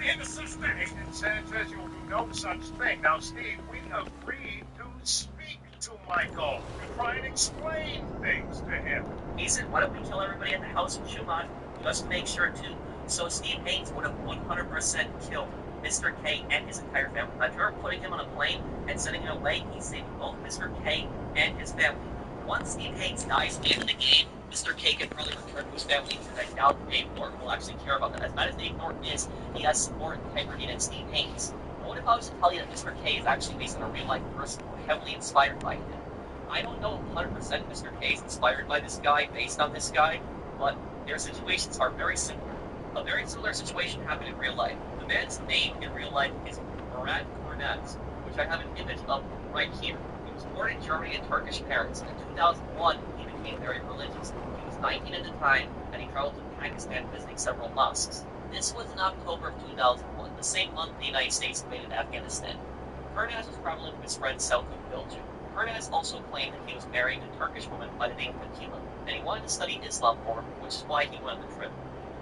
innocent. Agent Sanchez, you'll do no such thing. Now, Steve, we agreed to speak to Michael to try and explain things to him. He said, why don't we kill everybody at the house in Schumann? Just make sure to. So Steve Haynes would have 100% killed Mr. K and his entire family. By her putting him on a plane and sending him away, he saved both Mr. K and his family. Once Steve Haynes dies in the game, Mr. K can probably return to his family, because I doubt they will actually care about that. As bad as Dave Norton is, he has more integrity than Steve Haynes. But what if I was to tell you that Mr. K is actually based on a real-life person heavily inspired by him? I don't know if 100% Mr. K is inspired by this guy, based on this guy, but their situations are very similar. A very similar situation happened in real life. The man's name in real life is Murat Kornaz, which I have an image of right here. He was born in Germany to Turkish parents. In 2001, he became very religious. He was 19 at the time, and he traveled to Pakistan visiting several mosques. This was in October of 2001, the same month the United States invaded Afghanistan. Kornaz was traveling with his friends south of Belgium. Kornaz also claimed that he was married to a Turkish woman by the name of Fatima, and he wanted to study Islam for her, which is why he went on the trip.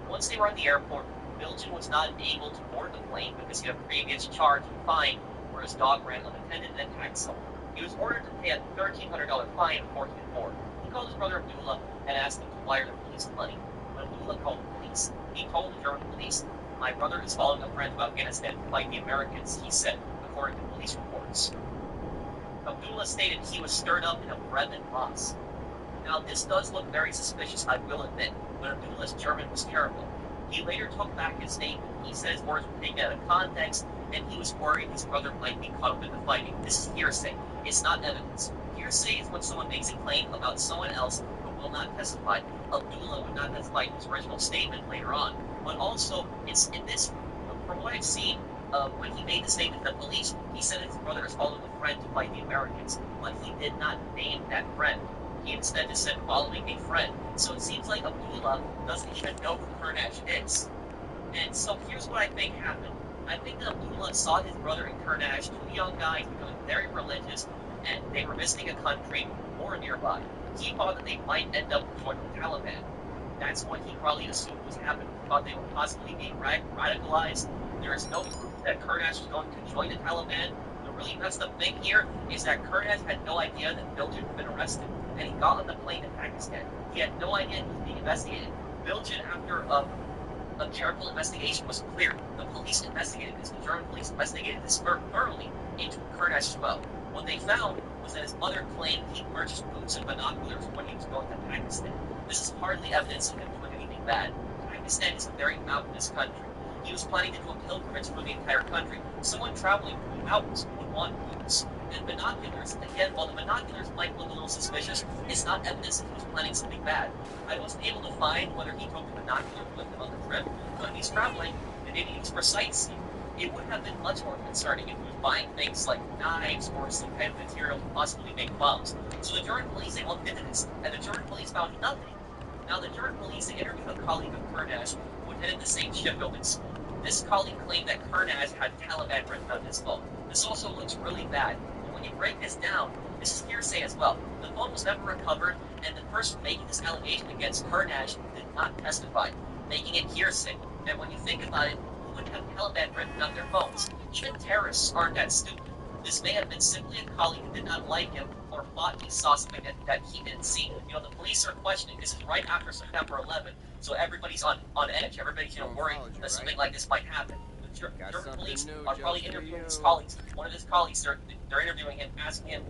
Once they were at the airport, Bilgen was not able to board the plane because he had a previous charge and fine where his dog ran unattended and attacked someone. He was ordered to pay a $1,300 fine before he could board. He called his brother Abdullah and asked him to wire the police the money. When Abdullah called the police, he told the German police, "My brother is following a friend to Afghanistan to fight the Americans," he said, according to police reports. Abdullah stated he was stirred up in a Bremen mosque. Now, this does look very suspicious, I will admit, but Abdullah's German was terrible. He later took back his statement. He said his words were taken out of context, and he was worried his brother might be caught up in the fighting. This is hearsay. It's not evidence. Hearsay is when someone makes a claim about someone else who will not testify. Abdullah would not testify in his original statement later on. But also, it's in this, from what I've seen, when he made the statement to the police, he said his brother is following a friend to fight the Americans, but he did not name that friend. He instead just said following a friend. So it seems like Abdullah doesn't even know who Kurnash is. And so here's what I think happened. I think that Abdullah saw his brother and Kurnash, two young guys becoming very religious, and they were visiting a country or nearby. He thought that they might end up joining the Taliban. That's what he probably assumed was happening. He thought they were possibly being radicalized. There is no proof that Kurnash was going to join the Taliban. The really messed up thing here is that Kurnash had no idea that Bilgen had been arrested, and he got on the plane in Pakistan. He had no idea he was being investigated. Bilgen, after a careful investigation was cleared, the police investigated this. The German police investigated this thoroughly into Kurnash as well. What they found was that his mother claimed he purchased boots and binoculars when he was going to Pakistan. This is hardly evidence of him doing anything bad. Pakistan is a very mountainous country. He was planning to do a pilgrimage through the entire country. Someone traveling through the mountains would want boots and binoculars. Again, while the binoculars might look a little suspicious, it's not evidence that he was planning something bad. I wasn't able to find whether he took the binoculars with him on the trip, but if he's traveling and maybe it's for sightseeing, it would have been much more concerning if he was buying things like knives or some kind of material to possibly make bombs. So the German police, they looked into this, and the German police found nothing. Now, the German police, they interviewed a colleague of Kurnash who attended the same shipbuildings. This colleague claimed that Kurnash had Taliban written on his phone. This also looks really bad. And when you break this down, this is hearsay as well. The phone was never recovered, and the person making this allegation against Kurnash did not testify, making it hearsay. And when you think about it, who would have Taliban written on their phones? Even terrorists aren't that stupid. This may have been simply a colleague who did not like him or thought he saw something that he didn't see. You know, the police are questioning. This is right after September 11th, so everybody's on edge. Everybody's, worried that something like this might happen. The German police are probably interviewing his colleagues. One of his colleagues, they're interviewing him, asking him,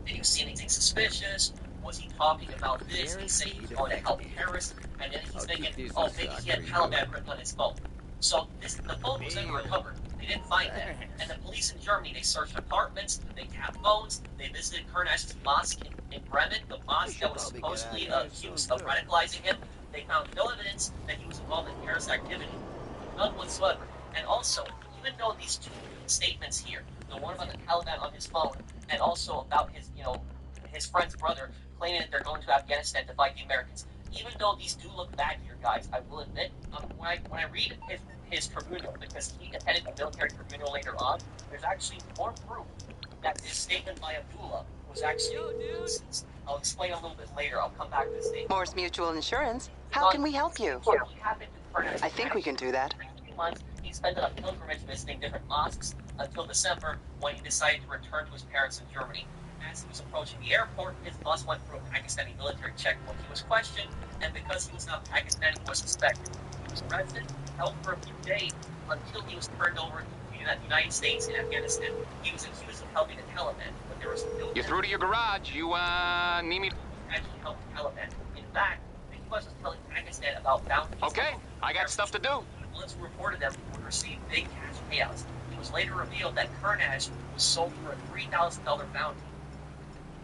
did you see anything suspicious? Was he talking about this? He said he was going to help terrorists, and then he's thinking, oh, maybe he had Taliban written on his phone. So the phone was never recovered. They didn't find that. And the police in Germany, they searched apartments, they tapped phones, they visited Kurnash's mosque in Bremen, the mosque that was supposedly accused of radicalizing him. They found no evidence that he was involved in terrorist activity. None whatsoever. And also, even though these two statements here, the one about the Taliban on his phone, and also about his friend's brother claiming that they're going to Afghanistan to fight the Americans, even though these do look bad here, guys, I will admit, when I read his tribunal, because he attended the military tribunal later on, there's actually more proof that this statement by Abdullah was actually nonsense. I'll explain a little bit later. I'll come back to this statement. Morse Mutual Insurance. How can we help you? What happened to Kurnash? I think we can do that. Months, He spent a pilgrimage visiting different mosques until December, when he decided to return to his parents in Germany. As he was approaching the airport, his bus went through a Pakistani military checkpoint. He was questioned, and because he was not Pakistani, he was suspected. He was arrested, held for a few days, until he was turned over to the United States and Afghanistan. He was accused of helping the Taliban, but there was no... You're through to your garage. You, need me... actually help the Taliban. In fact, the U.S. was telling Pakistan about bounties. Okay, I got stuff to do. Once who reported them would receive big cash payouts. It was later revealed that Kurnaz was sold for a $3,000 bounty.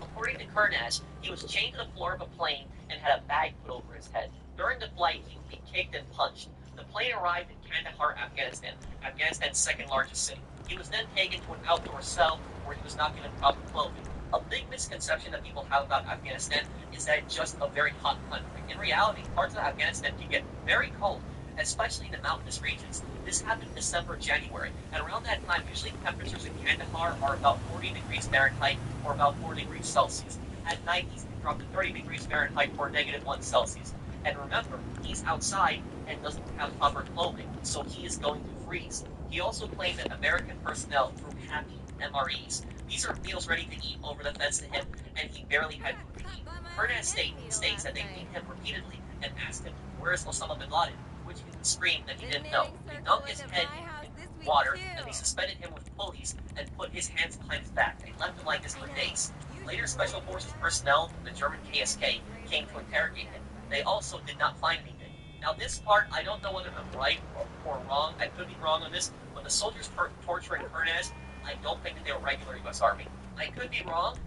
According to Kurnaz, he was chained to the floor of a plane and had a bag put over his head. During the flight, he would be kicked and punched. The plane arrived in Kandahar, Afghanistan, Afghanistan's second largest city. He was then taken to an outdoor cell where he was not given proper clothing. A big misconception that people have about Afghanistan is that it's just a very hot country. In reality, parts of Afghanistan can get very cold, especially in the mountainous regions. This happened in December, January, and around that time, usually temperatures in Kandahar are about 40 degrees Fahrenheit or about 4 degrees Celsius. At night, these can drop to 30 degrees Fahrenheit or -1 Celsius. And remember, he's outside and doesn't have proper clothing, so he is going to freeze. He also claimed that American personnel threw happy MREs. These are meals ready to eat over the fence to him, and he barely had food to eat. Kurnaz states that they pinged him repeatedly and asked him, "Where's Osama bin Laden?" which he would scream that he didn't know. They dunked his head in water, and they suspended him with pulleys and put his hands behind his back. They left him like this for days. Later, Special Forces personnel from the German KSK came to interrogate him. They also did not find anything. Now, this part, I don't know whether I'm right or wrong. I could be wrong on this, but the soldiers torturing Kurnaz, I don't think that they were regular U.S. Army. I could be wrong.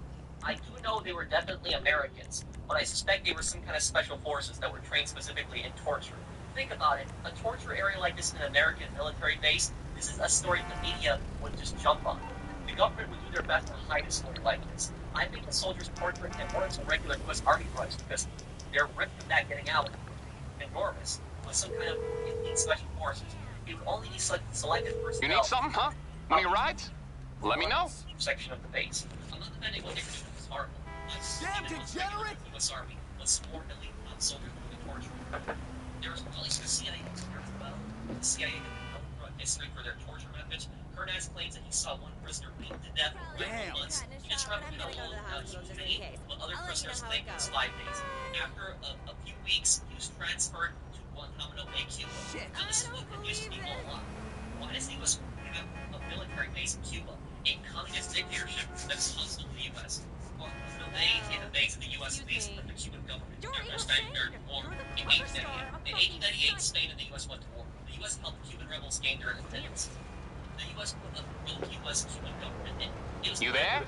I do know they were definitely Americans, but I suspect they were some kind of special forces that were trained specifically in torture. Think about it. A torture area like this in an American military base, this is a story the media would just jump on. The government would do their best to hide a story like this. I think the soldiers torturing him weren't some regular U.S. Army guys because their risk of that getting out enormous. With some kind of elite special forces, it would only be selected personnel. You need something, huh? One of your rides? Let me know. Section of the base. I'm not defending what they were doing with Spartan. Damn degenerate! U.S. Army was more elite soldiers doing the torture. There was at least the CIA experience as well. The CIA had known throughout history for their torture methods. Kurnaz claims that he saw one prisoner beaten to death for 9 months. He described how long he was beaten, but other prisoners claimed it was 5 days. After a few weeks, he was transferred to Guantanamo Bay, Cuba. Now, this is what confused people a lot. Why does the U.S. have a military base in Cuba, a communist dictatorship that's hostile to the U.S.? Guantanamo Bay is the base of the U.S. leased from the Cuban government during their Spanish War in 1898. In 1898, Spain and the U.S. went to war. The U.S. helped the Cuban rebels gain their independence. The U.S. put a real U.S.-Cuban government in. It was You there?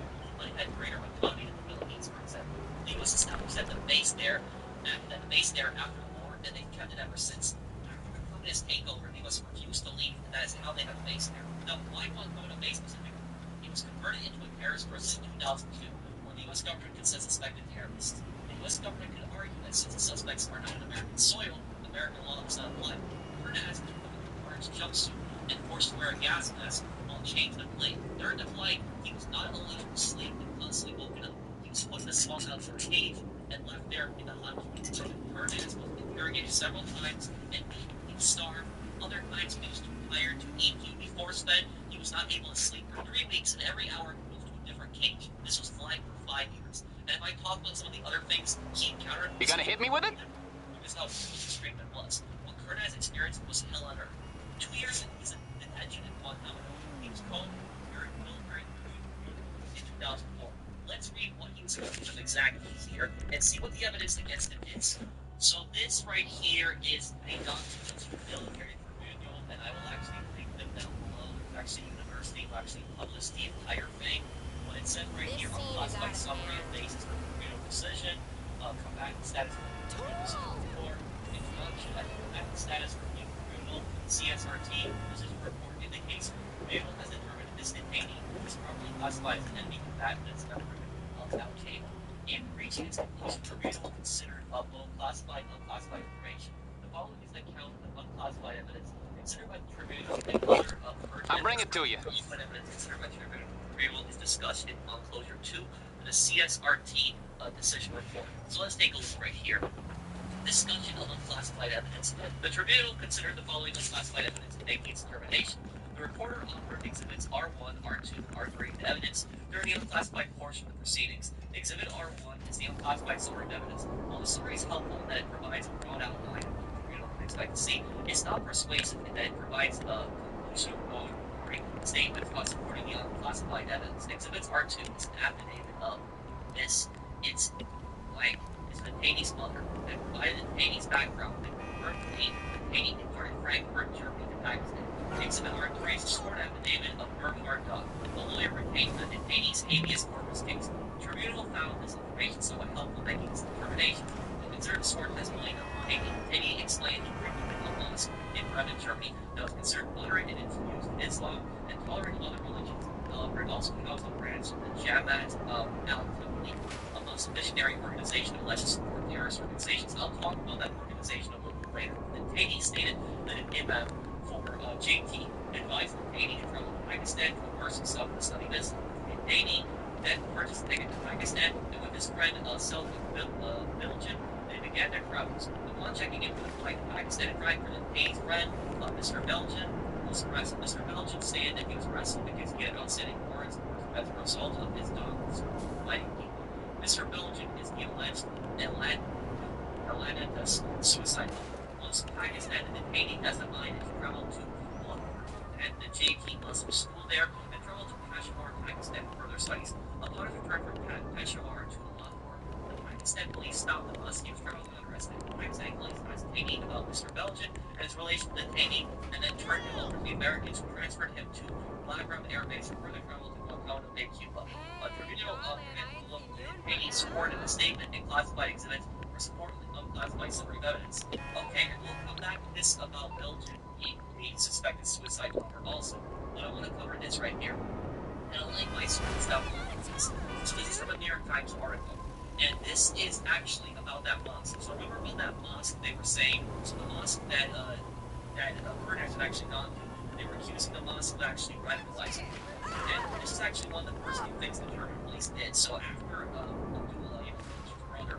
had greater autonomy than the Philippines, for example. The U.S. established the base there after the war, and they've kept it ever since. After the communist takeover, the U.S. refused to leave, and that is how they have a base there. Now, why Guantanamo Bay specifically? It was converted into a terrorist prison in 2002, where the U.S. government could send suspected terrorists. The U.S. government could argue that since the suspects are not on American soil, American law does not apply. Kurnaz was put in an orange jumpsuit and forced to wear a gas mask while chained to the plane. During the flight, he was not allowed to sleep and constantly woken up. He was put in a small outdoor cage and left there in the hot heat. Kurnaz was interrogated several times and he was starved. Other times he was too tired to eat. He would be force-fed. He was not able to sleep for 3 weeks, and every hour moved to a different cage. This was flying for 5 years. And if I talk about some of the other things he encountered... You gonna hit me with it? Because how extreme it was. What Kurnaz experienced was hell on earth. 2 years in his detention in Guantanamo, he was called military in 2004. Let's read what he was accused of exactly here and see what the evidence against him is. So this right here is a document to military tribunal, and I will actually link them down below. There's actually a university who actually published the entire thing. What it said right here, unclassified summary of basis for tribunal decision, combatant status for tribunal, introduction, combatant status for tribunal, CSRT, decision report indicates tribunal has determined this detainee is properly classified as an enemy combatant that's not proven table. In reaching its conclusion, tribunal considered both classified and unclassified information. The following is an account of unclassified evidence considered by the tribunal in order of I'll bring it to you. Evidence considered by the tribunal is discussed in Enclosure 2 of the CSRT decision report. So let's take a look right here. Discussion of unclassified evidence. The tribunal considered the following unclassified evidence in making its determination. The reporter offered exhibits R1, R2, R3 to evidence during the unclassified portion of the proceedings. Exhibit R1 is the unclassified summary of evidence. While the summary is helpful in that it provides a broad outline of what the tribunal can expect to see, it's not persuasive in that it provides a conclusion or statement supporting the unclassified evidence. Exhibits R2 is an affidavit of Miss It's blank is the Haney's mother and provided Haney's background and confirmed that Haney departed Frankfurt, Germany to Pakistan. Exhibit R3 is a sworn affidavit of Bernhard Duck, a lawyer retained in Haney's habeas corpus case. The tribunal found this information somewhat helpful making its determination. It considered sworn testimony of Haney. Haney explained the frequent of mosque in Bremen, Germany, that was considered moderate in its views of Islam and tolerant of other religions. However, it also housed a branch of the Jamaat al-Tabligh, a Muslim missionary organization alleged to support terrorist organizations. I'll talk about that organization a little bit later. Then Haney stated that an imam for JT advised Haney to travel to Pakistan to immerse himself in the study of Islam. Haney then purchased a ticket to Pakistan, and with his friend Selma Biljan, they began their travels. Upon checking in for the flight to Pakistan and Frankfurt, Haney's friend, Mr. Belgian, was arrested. Mr. Belgian stated that he was arrested because he had outstanding warrants as a result of his dogs fighting people. Mr. Belgian is the alleged Atlantis suicide bomber. Once Pakistan and Haiti as a mind to travel to Lahore and the JT Muslim school there and travel to Peshawar, Pakistan for further studies. Upon his return from Peshawar to Lahore, the Pakistan police stopped the bus he was traveling on arrested. Pakistani police asked Haney about Mr. Belgian and his relation with Haney, and then turned him over to the Americans who transferred him to Bagram Air Base for further travel to Guantanamo Bay, Cuba. Tribunal Haney sworn in the statement and classified exhibits were supported with unclassified summary of evidence. Okay, and we'll come back to this about Belgian, the suspected suicide bomber also. But I want to cover this right here. And I'll link my sources down below. So this is from a New York Times article. And this is actually about that mosque. So remember about that mosque they were saying, so the mosque that Kurdish had actually gone to, they were accusing the mosque of actually radicalizing people. And this is actually one of the first few things the German police did. So after Abdullah, his brother,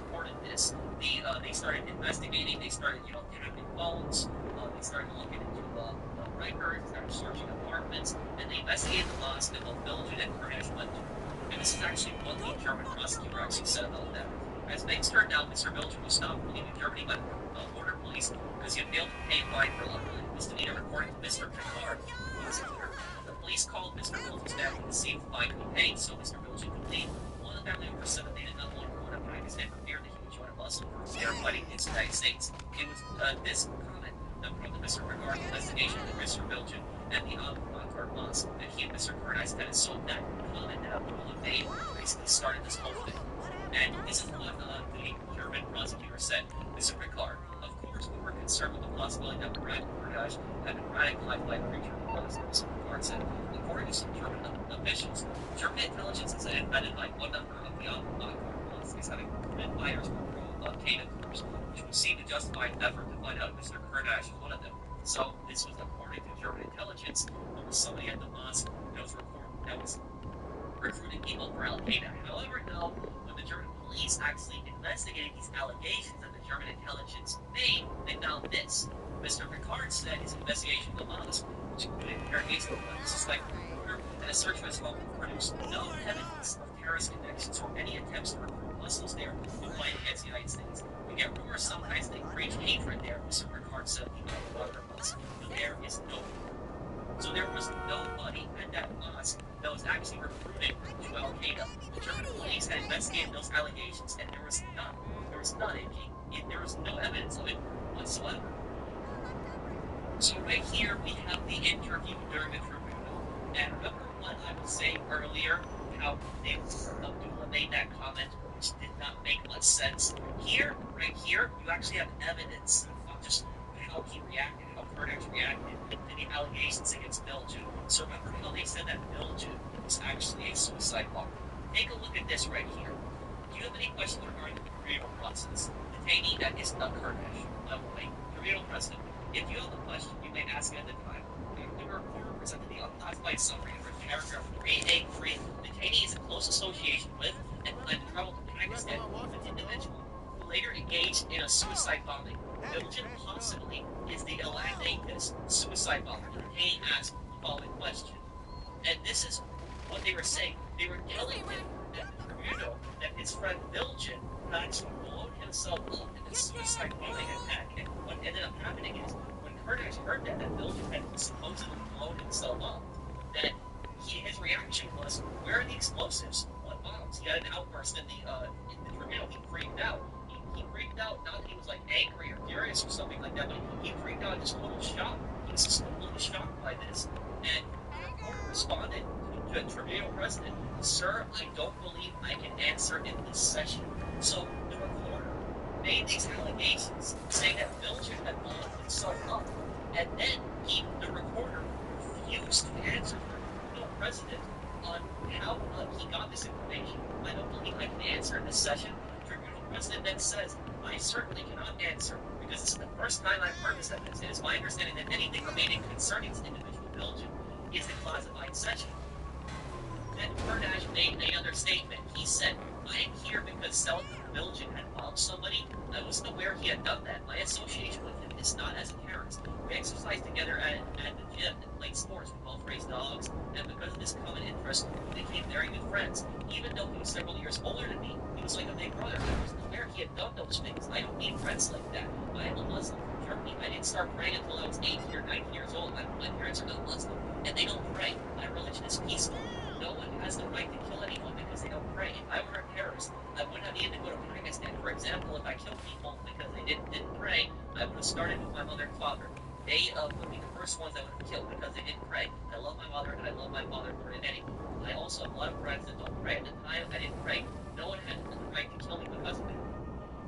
reported this, they started investigating, they started, tapping phones, they started looking into records, started searching apartments, and they investigated the mosque that both Belgian and Kurdish went to. And this is actually what the German prosecutor actually said about that. As things turned out, Mr. Belgian was stopped leaving Germany by the border police because he had failed to pay a fine for a misdemeanor, according to Mr. Picard, the prosecutor. The police called Mr. Belgian's family to see if the fine could be paid, so Mr. Belgian could leave. One of the family members said that they did not want to go to Pakistan for fear that he would join a Muslim group they are fighting against the United States. It was this comment that prompted Mr. Picard's investigation into Mr. Belgian and the Ankara Mosque that he and Mr. Kurdish had. So that comment, that Abdullah made, basically started this whole thing. And this is what the German prosecutor said. Mr. Picard, of course we were concerned with the possibility that Kurdish had been radicalized by the preacher of Muslims, Mr. Picard said. According to some German officials, German intelligence is embedded by one number of the Ankara Mosque as having recruited fighters from pro-Al-Qaeda groups, which would seem to justify an effort to find out if Mr. Kurdish was one of them. So this was according to German intelligence. There was somebody at the mosque that was recruiting people for Al-Qaeda. However, no, when the German police actually investigated these allegations that the German intelligence made, they found this. Mr. Picard said his investigation of the mosque, which included interrogation of the suspected reporter and a search for his home, produced no evidence of terrorist connections or any attempts to recruit Muslims there to fight against the United States. We get rumors sometimes they preach hatred there, Mr. Picard said the Bagram Mosque, but there is no. So there was nobody at that mosque that was actually recruited to Al-Qaeda. The German police had investigated those allegations, and there was none. There was none. There was no evidence of it whatsoever. So right here we have the interview during the tribunal. And remember what I was saying earlier, how Abdullah made that comment, which did not make much sense. Here, right here, you actually have evidence of just how he reacted, how Kurdish reacted to the allegations against Belgium. So remember how they said that Belgium was actually a suicide bomber. Take a look at this right here. Do you have any questions regarding the tribunal process? Detainee that is not Kurdish. Wait, tribunal precedent. If you have a question, you may ask it at the time. The reporter presented the unclassified summary under paragraph 383. Detainee is in close association with and planned to travel to Pakistan with an individual who later engaged in a suicide bombing. Bilgin possibly is the Atlantis suicide bomber, containing asked the following question. And this is what they were saying. They were telling him at the tribunal that his friend Bilgin had actually blown himself up in a suicide bombing attack. And what ended up happening is, when Kurdish heard that Bilgin had supposedly blown himself up, that his reaction was, where are the explosives? What bombs? He had an outburst in the tribunal. He freaked out. He freaked out, not that he was like angry or furious or something like that, but he freaked out in just total shock. He was just completely shocked by this. And the reporter responded to the tribunal president, "Sir, I don't believe I can answer in this session." So the reporter made these allegations saying that Bilgin had blown himself up. And then the reporter refused to answer the tribunal president on how he got this information. "I don't believe I can answer in this session." The tribunal president then says, "I certainly cannot answer, because this is the first time I've heard this evidence. It is my understanding that anything remaining concerning this individual Bilgin is a classified session." Then Kurdash made another statement. He said, "I am here because South Bilgin had bombed somebody. I wasn't aware he had done that. My association with him is not as a terrorist. We exercised together at the gym and played sports. We both raised dogs, and because of this common interest, we became very good friends. Even though he was several years older than me, he was like a big brother. I wasn't aware he had done those things. I don't need friends like that. I am a Muslim from Germany. I didn't start praying until I was 18 or 19 years old. My parents are not Muslim, and they don't pray. My religion is peaceful. No one has the right to kill anyone because they don't pray. If I were a terrorist, I wouldn't have needed to go to Pakistan. For example, if I killed people because they didn't pray, I would have started with my mother and father. They would be the first ones I would have killed because they didn't pray. I love my mother, and I love my father more than anyone. I also have a lot of friends that don't pray. At the time, I didn't pray. No one had the right to kill me because of it."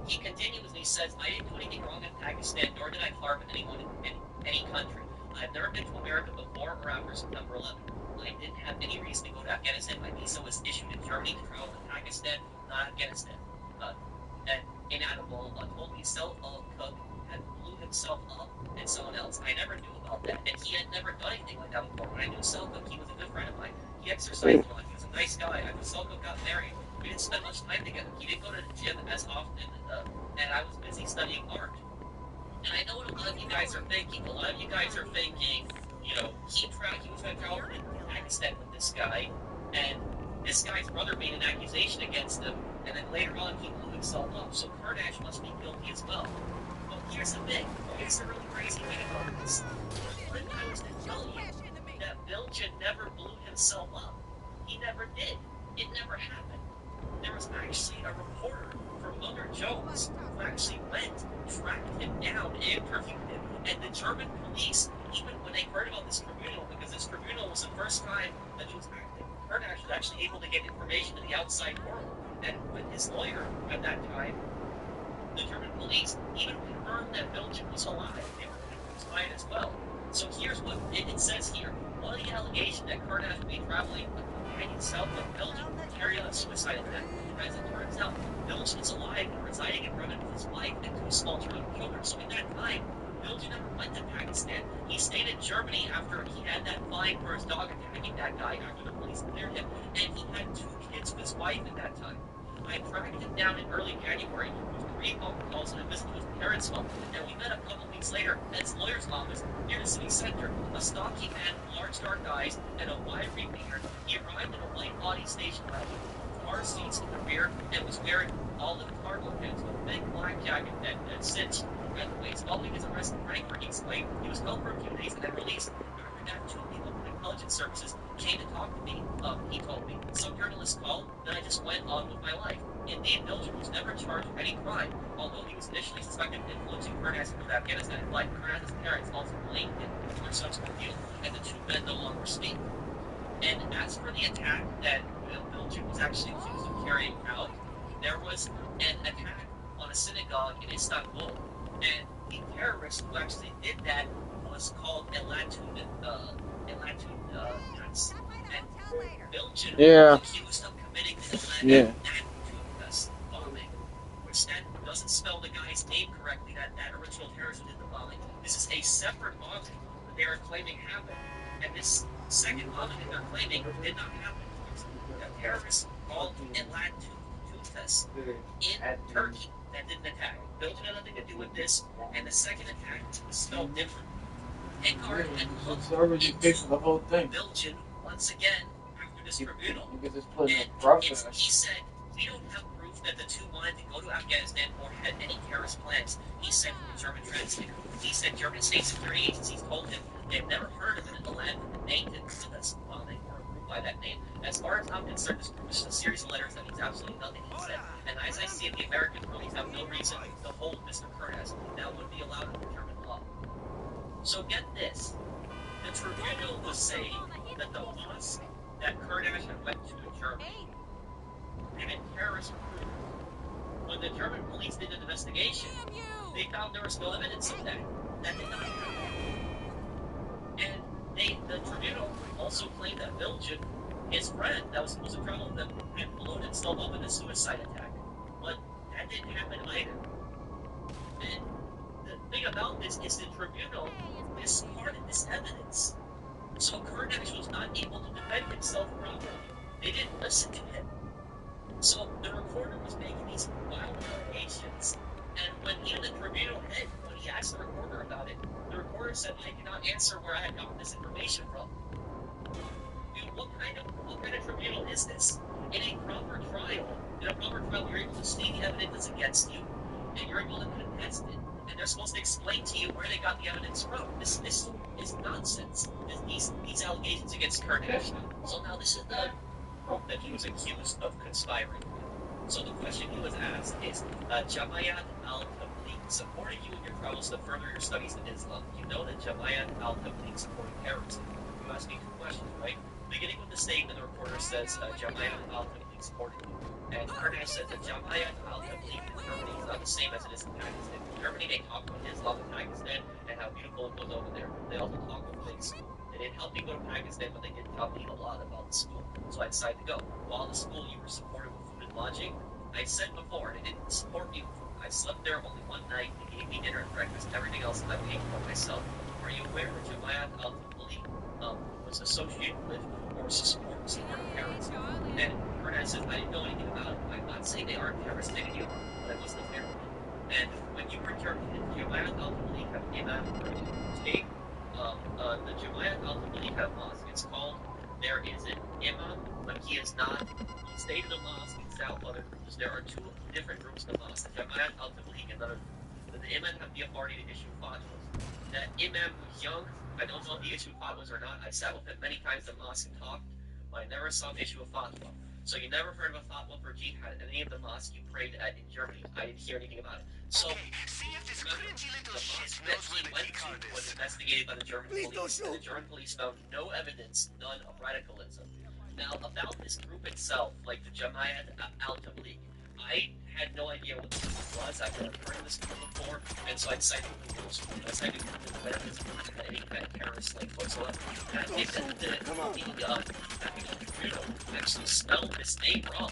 He continues and he says, "I didn't do anything wrong in Pakistan, nor did I harm anyone in any country. I've never been to America before or after September 11th. I didn't have any reason to go to Afghanistan. My visa was issued in Germany to travel to Pakistan, not Afghanistan." And Inaudible told me Cook had blew himself up and someone else. I never knew about that, and he had never done anything like that before. When I knew Cook, he was a good friend of mine. He exercised a lot. He was a nice guy. After Cook got married, we didn't spend much time together. He didn't go to the gym as often, and I was busy studying art. And I know what a lot of you guys are thinking. A lot of you guys are thinking, he was going to travel to Pakistan with this guy, and this guy's brother made an accusation against him, and then later on he blew himself up, so Kurdash must be guilty as well. But here's the thing. Here's the really crazy thing about this. What if I was to tell you that Bilgin never blew himself up? He never did. It never happened. There was actually a reporter from Mother Jones who actually went, tracked him down, interviewed him, and the German police, even when they heard about this tribunal, because this tribunal was the first time that it was active, Kurdash was actually able to get information to the outside world, and with his lawyer at that time, the German police even confirmed that Bilgin was alive. They were fine as well. So here's what it says here. One of the allegations that Kurdash would be traveling with companion south of Bilgin to carry out a suicide attack. As it turns out, Bilgin is alive and residing in Bremen with his wife and two small children. So in that time, Bilgin never went to Pakistan. He stayed in Germany after he had that fine for his dog attacking that guy after the police cleared him, and he had two kids with his wife at that time. I tracked him down in early January with 3 phone calls and a visit to his parents' home, and we met a couple weeks later at his lawyer's office near the city center. A stocky man with large dark eyes and a wide beard. He arrived in a white Audi station wagon with car seats in the rear and was wearing all the cargo pants with a big black jacket that cinched at the waist. Following his arrest in Frankfurt, he explained, he was held for a few days and then released. After that, 2 people from intelligence services came to talk to me, he told me. Some journalists called, then I just went on with my life. Indeed, Bilgin was never charged with any crime, although he was initially suspected of influencing Kurdash to Afghanistan and fled. Kurdash's parents ultimately in their subsequent deal, and the two men no longer speak. And as for the attack that Bilgin was actually accused of carrying out, there was an attack on a synagogue in Istanbul, and the terrorist who actually did that was called Elatun Nuts. And Bilgin was accused of committing the Elatun bombing, which then doesn't spell the guy's name correctly, that original terrorist who did the bombing. This is a separate bombing that they are claiming happened, and this second bombing that they're claiming did not happen. The terrorist called Elatun in Turkey that didn't attack. Belgium had nothing to do with this, and the second attack was spelled different. Eckhart and Server just pays for the whole thing. Belgian, once again, after this tribunal. You get this put in And a rough ass. he said, we don't have proof that the two wanted to go to Afghanistan or had any terrorist plans. He said from the German translator. He said German state security agencies told him they've never heard of it in the land and named it. So that's why they were approved by that name. As far as I'm concerned, this group is just a series of letters that means absolutely nothing, he said. And as I see it, the American police have no reason to hold Mr. Kurdas. That would be allowed under German law. So get this. The tribunal was saying that the mosque that Kurdas had went to in Germany committed terrorist group. When the German police did an investigation, they found there was no evidence of that. That did not happen. And the tribunal also claimed that Belgian, his friend that was supposed to travel with them, had blown himself up in a suicide attack. But that didn't happen either. And the thing about this is the tribunal discarded this evidence. So Kurdas was not able to defend himself properly. They didn't listen to him. So the reporter was making these wild allegations, and when even the tribunal head, when he asked the reporter about it, the reporter said, I cannot answer where I had gotten this information from. Dude, what kind of tribunal is this? In a proper trial, you're able to see the evidence against you, and you're able to contest it, and they're supposed to explain to you where they got the evidence from. This is nonsense. These allegations against Kurdas. So now this is the proof that he was accused of conspiring. So the question he was asked is, Jamaat al-Tabligh supported you in your travels to further your studies in Islam. You know that Jamaat al-Tabligh supported terrorism. You asked me two questions, right? Beginning with the statement, the reporter says, Jamaat al-Tabligh supported you. And Kurdas said that Jamaat al-Tabligh in Germany is not the same as it is in Pakistan. In Germany, they talk about Islam in Pakistan and how beautiful it was over there. They also talk about things. They didn't help me go to Pakistan, but they did tell me a lot about the school. So I decided to go. While the school, you were supported with food and lodging. I said before, they didn't support me with food. I slept there only one night. They gave me dinner and breakfast. Everything else I paid for myself. Are you aware that Jamaat al-Tabligh was associated with or supported terrorism? And Kurdas says, I didn't know anything about it. I'm not saying they aren't terrorists, maybe you are, but I wasn't a terrorist. And when you were in Germany, did Jamaat al-Tabligh have imam take the Jamaat al-Tabligh have mosque? It's called, there is an imam, but he is not, he stayed in the mosque, he's out other groups. There are two different groups in the mosque, the Jamaat al-Tabligh and another group. The imam have the authority to issue fatwas. That imam was young, I don't know if he issued fatwas or not. I sat with him many times in the mosque and talked, but I never saw him issue a fatwa. So you never heard of a fatwa for jihad at any of the mosques you prayed at in Germany. I didn't hear anything about it. So, remember, the mosque that he went to was investigated by the German police, and the German police found no evidence, none of radicalism. Now, about this group itself, like the Jamaat al-Tabligh, I had no idea what this group was. I've never heard of this group before, and so I decided to Google this group. I decided to Google whether this group had any kind of terrorist link whatsoever. And I think that the actually spelled this name wrong,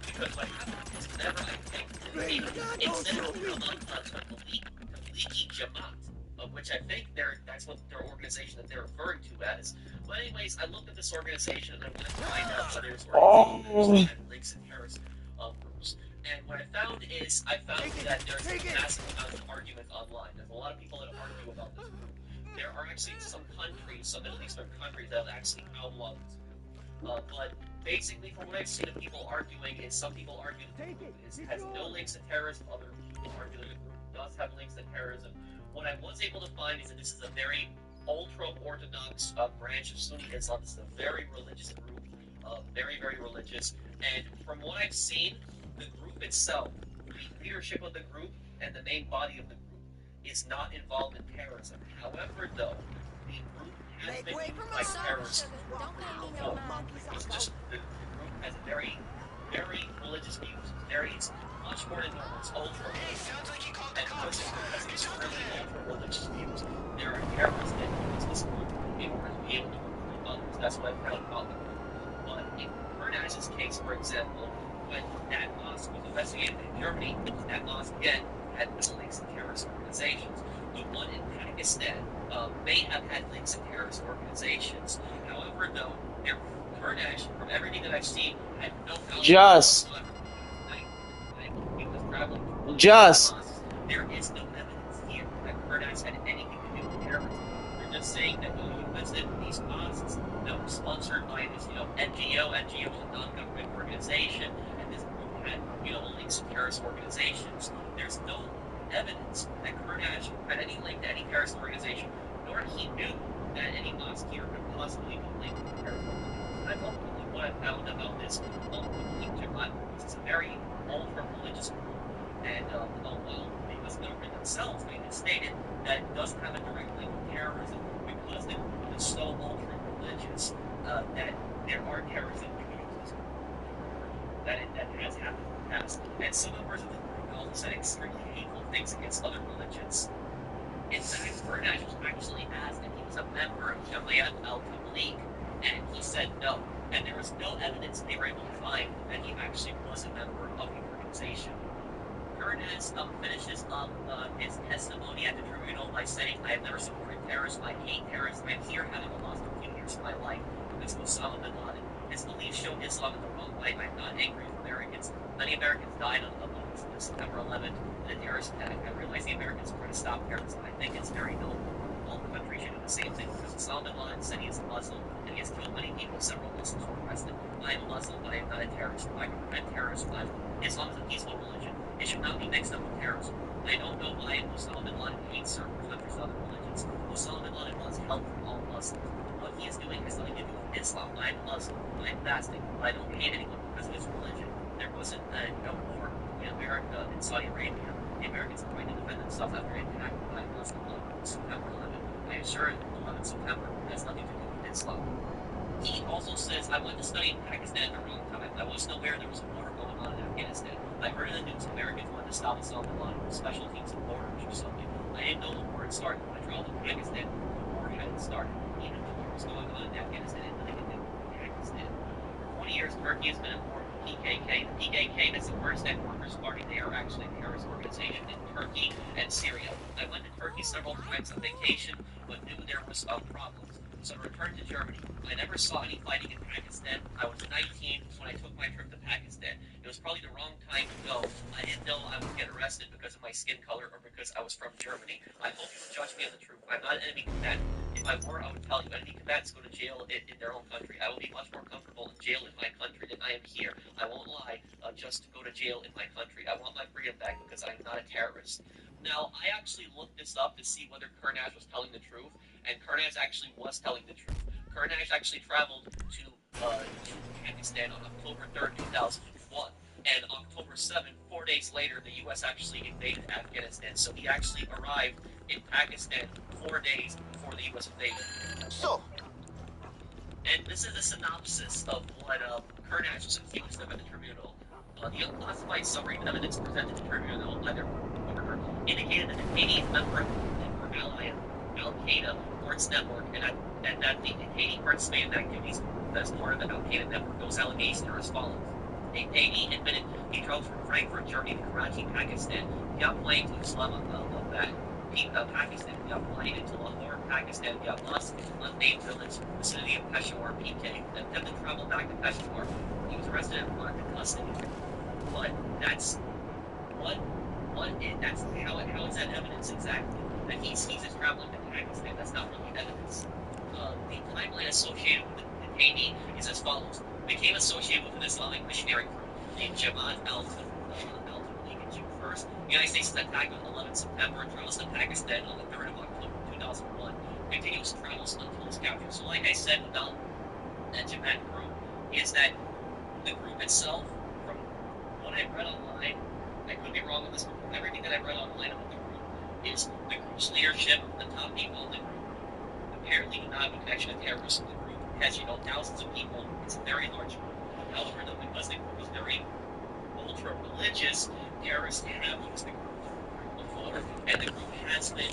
because what happened is whenever I typed the name, instead of Tablighi Jamaat, of which I think that's what their organization that they're referring to as. But anyways, I looked at this organization and I went to find out whether this organization had links to terrorist groups. And what I found is, I found that there's a massive amount of argument online. There's a lot of people that argue about this group. There are actually some countries, some Middle Eastern countries that have actually outlawed this group. But basically, from what I've seen of people arguing, is some people argue that the group has no links to terrorism, other people argue that the group does have links to terrorism. What I was able to find is that this is a very ultra-Orthodox branch of Sunni Islam. This is a very religious group, very, very religious. And from what I've seen, the group itself, the leadership of the group, and the main body of the group is not involved in terrorism. However, though, the group has been used by terrorists before. It's just the group has very, very religious views. It's much more than normal. It's ultra-religious. And because this group has extremely ultra-religious views, there are terrorists that use this group in order to be able to recruit others. That's what I found about the group. But in Kurnas's case, for example, when that mosque was investigated in Germany, that mosque again had no links to terrorist organizations. The one in Pakistan may have had links to terrorist organizations. However, though, Kurdas, from everything that I've seen, had no knowledge whatsoever. He was traveling to Just. There is no evidence here that Kurdish had anything to do with terrorism. They're just saying that, oh, you visit these mosques that were sponsored by this, NGO. NGO is a non-government organization, and this group had, links to terrorist organizations. There's no evidence that Kurdish had any link to any terrorist organization, nor he knew that any mosque here could possibly be linked to terrorist organizations. That's ultimately what I found about this Jamaat. This is a very ultra-religious group. And because the government themselves made it stated that it doesn't have a direct link with terrorism because the group is so ultra-religious that there are terrorist individuals that has happened in the past. And some members of the group also said extremely hateful things against other religions. In fact, Kurdish was actually asked if he was a member of Jamaat al-Tabligh, and he said no. And there was no evidence they were able to find that he actually was a member of the organization. Kurdish finishes up his testimony at the tribunal by saying, I have never supported terrorists, I hate terrorists, I'm here having lost a few years of my life because of Osama bin Laden. His beliefs show Islam in the wrong light. I'm not angry with Americans. Many Americans died on September 11th in a terrorist attack. I realize the Americans are trying to stop terrorism. I think it's very noble. All countries should do the same thing because Osama bin Laden said he is a Muslim and he has killed many people. Several Muslims were arrested. I am a Muslim, but I am not a terrorist. I can prevent terrorism. Islam is a peaceful religion. It should not be mixed up with terrorism. I don't know why Osama bin Laden hates certain countries and other religions. Osama bin Laden wants help from all Muslims. What he is doing has nothing to do with Islam. I'm Muslim. I'm fasting. I don't hate anyone because of his religion. There wasn't no war between America and Saudi Arabia. The Americans are trying to defend themselves after an attack by Muslim on September 11th. I assure you, 11th September has nothing to do with Islam. He also says, I went to study in Pakistan at the wrong time. I wasn't aware there was a war going on in Afghanistan. I heard in the news Americans wanted to stop Osama bin Laden with special teams and borders or something. I didn't know the war had started. When I traveled to Pakistan, the war hadn't started. Even the war was going on in Afghanistan and nothing to do with Pakistan. For 20 years, Turkey has been at war with the PKK. The PKK, that's the Kurdistan Workers' Party. They are actually a terrorist organization in Turkey and Syria. I went to Turkey several times on vacation, but knew there was problems. So I returned to Germany. I never saw any fighting in Pakistan. I was 19 when I took my trip to Pakistan. It was probably the wrong time to go. I didn't know I would get arrested because of my skin color or because I was from Germany. I hope you would judge me on the truth. I'm not an enemy combatant. If I were, I would tell you. Enemy combatants go to jail in their own country. I will be much more comfortable in jail in my country than I am here. I won't lie just to go to jail in my country. I want my freedom back because I'm not a terrorist. Now, I actually looked this up to see whether Kurdish was telling the truth, and Kurdish actually was telling the truth. Kurdish actually traveled to Pakistan on October 3rd, 2001. And October 7th, 4 days later, the U.S. actually invaded Afghanistan. So he actually arrived in Pakistan 4 days before the U.S. invasion. So, And this is a synopsis of what Kurdish was accused of at the tribunal. The unclassified summary of evidence presented to the tribunal by their reporter indicated that the Haiti member or ally of Al-Qaeda or its network, and that the Haiti participated in activities as part of the Al-Qaeda network. Those allegations are as follows. Haiti admitted he drove from Frankfurt, Germany to Karachi, Pakistan. He got plane to Islamabad, Pakistan. He got plane into Lahore, Pakistan. He got lost in an unnamed village vicinity of Peshawar, PK. Then attempted to travel back to Peshawar. He was arrested and brought into custody. But that's that's how is that evidence exactly? That he's traveling to Pakistan. That's not really evidence. The timeline associated with the Haiti is as follows. Became associated with an Islamic missionary group named Jamaat al-Tabligh in June 1st. The United States attacked on 11th September and travels to Pakistan on the 3rd of October 2001. Continuous travels until his capture. So like I said about that Jamaat group, is that the group itself, from what I've read online, I could be wrong with this, but from everything that I've read online about the group, is the group's leadership, the top people in the group, apparently do not have a connection to terrorism. The group has, thousands of people. It's a very large group. However, though, because the group is very ultra-religious, terrorists have used the group before, and the group has been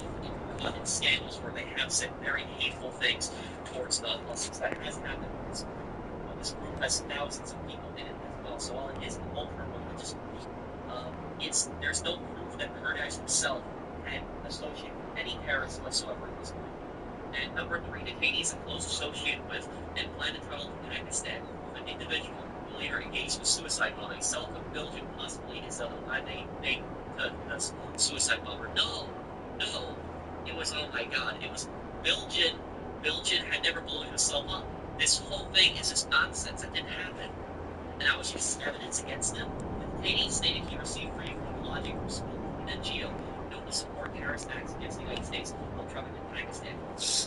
caught in scandals where they have said very hateful things towards non-Muslims. That has happened in this group. This group has thousands of people in it as well, so while it is an ultra-religious group, there's no proof that Kurdish himself had associated with any terrorists whatsoever in this group. And number 3, the Haiti's a close associate with and plan to travel to Pakistan with an individual who later later engaged in suicide bombing. Self-indulgent possibly is a suicide bomber. No, it was, oh my god, it was Bilgin. Bilgin had never blown himself up. This whole thing is just nonsense. That didn't happen. And I was just evidence against him. Haney stated he received free food lodging from school and NGO. Known to support terrorist acts against the United States while traveling to Pakistan.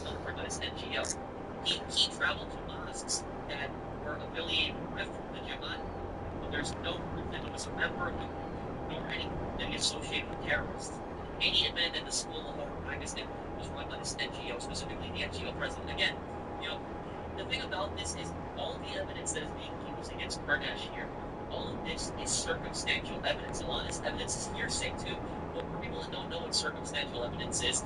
Covered by this NGO. He traveled to mosques that were affiliated with the Jamaat, but there's no proof that he was a member of the group, nor any that he associated with terrorists. Haney admitted that the school in Pakistan was run by this NGO, specifically the NGO president. Again, the thing about this is all of the evidence that is being used against Kurdish here, all of this is circumstantial evidence. A lot of this evidence is hearsay too. But for people that don't know what circumstantial evidence is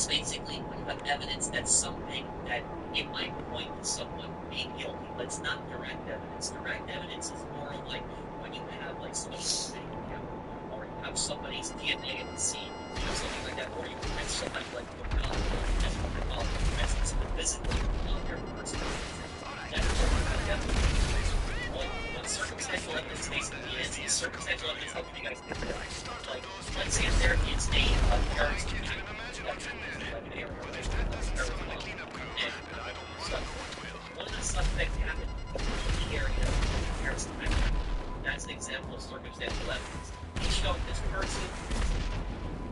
basically when you have evidence that's something that it might point to someone being guilty, but it's not direct evidence. Direct evidence is more of like when you have like somebody's bank account, or you have somebody's DNA at the scene, something like that, or you have somebody like a gun, that's what they call it, that's physically on your person. That's direct evidence. What circumstantial evidence basically is circumstantial evidence. How can you guys think of it? Like, let's say there is a terrorist attack. One of the suspects happened in the area of terrorist attack. That's an example of circumstantial evidence. He showed this person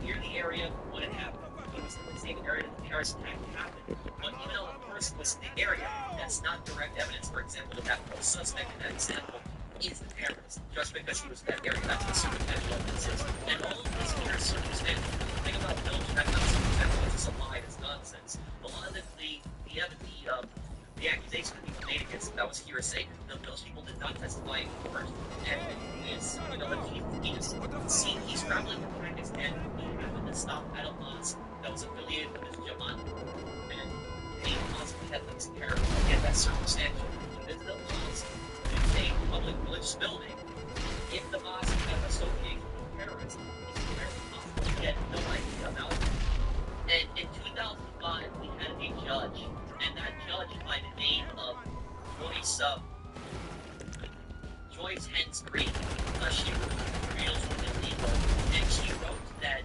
near the area when it happened. He was in the same area that the terrorist attack happened. But even though the person was in the area, that's not direct evidence. For example, that suspect in that example is the terrorist. Just because he was in that area, that's what circumstantial evidence is. And all of this here is circumstantial. The thing about Belgium, that's not circumstantial, it's just a lie, it's nonsense. A lot of the accusation that people made against him, that was hearsay. Those people did not testify in court. And it's, he's traveling from Pakistan. He happened to stop at a mosque that was affiliated with his Jamaat. And they possibly had links to terrorism. Again, that's circumstantial. He visited a mosque, it's a public religious building. If the mosque had association with terrorism, it's very possible to get no idea about it. And in 2005, we had a judge, and that judge by the name of Joyce Hens-Green, she wrote Freedoms Within Legal, and she wrote that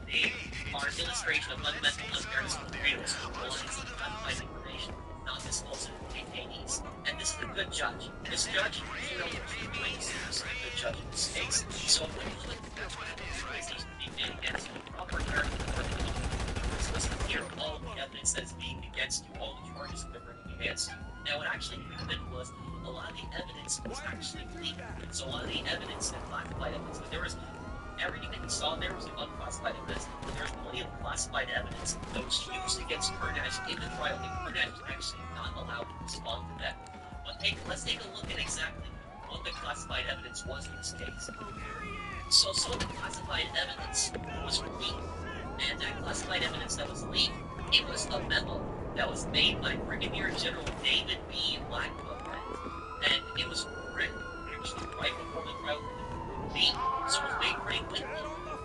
they are an illustration of fundamental unfairness of freedoms, reliance on classified information, not disclosed to detainees. And this is a good judge. This judge, she wrote 2 ways. This is a good judge in this case. So when you look at the accusations being made against you, proper character for the listen here all the evidence that is being against you, all the charges that are bringing against you. Now, what actually happened was a lot of the evidence was actually leaked. So a lot of the evidence and classified evidence, but there was everything that you saw there was unclassified evidence. There was plenty of classified evidence that was used against Kurdish in the trial, and Kurdish was actually not allowed to respond to that. But let's take a look at exactly what the classified evidence was in this case. So some of the classified evidence was leaked. And that classified evidence that was leaked, it was a memo that was made by Brigadier General David B. Blackwell, and it was written actually right before the trial began. So it was made pretty quickly,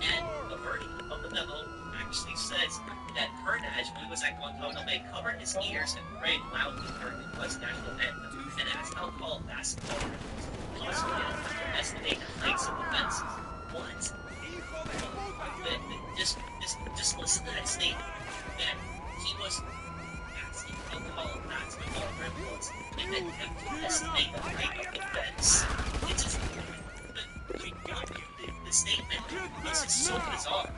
and the version of the memo actually says that Kurdish, when he was at Guantanamo Bay, covered his ears and prayed loudly during the U.S. national anthem, and asked alcohol basketball players possibly to estimate the heights of offenses. What? Just listen to that statement that he was asking alcohol and basketball rivals in an attempt to estimate the height of the fence. It's just the statement is just so bizarre.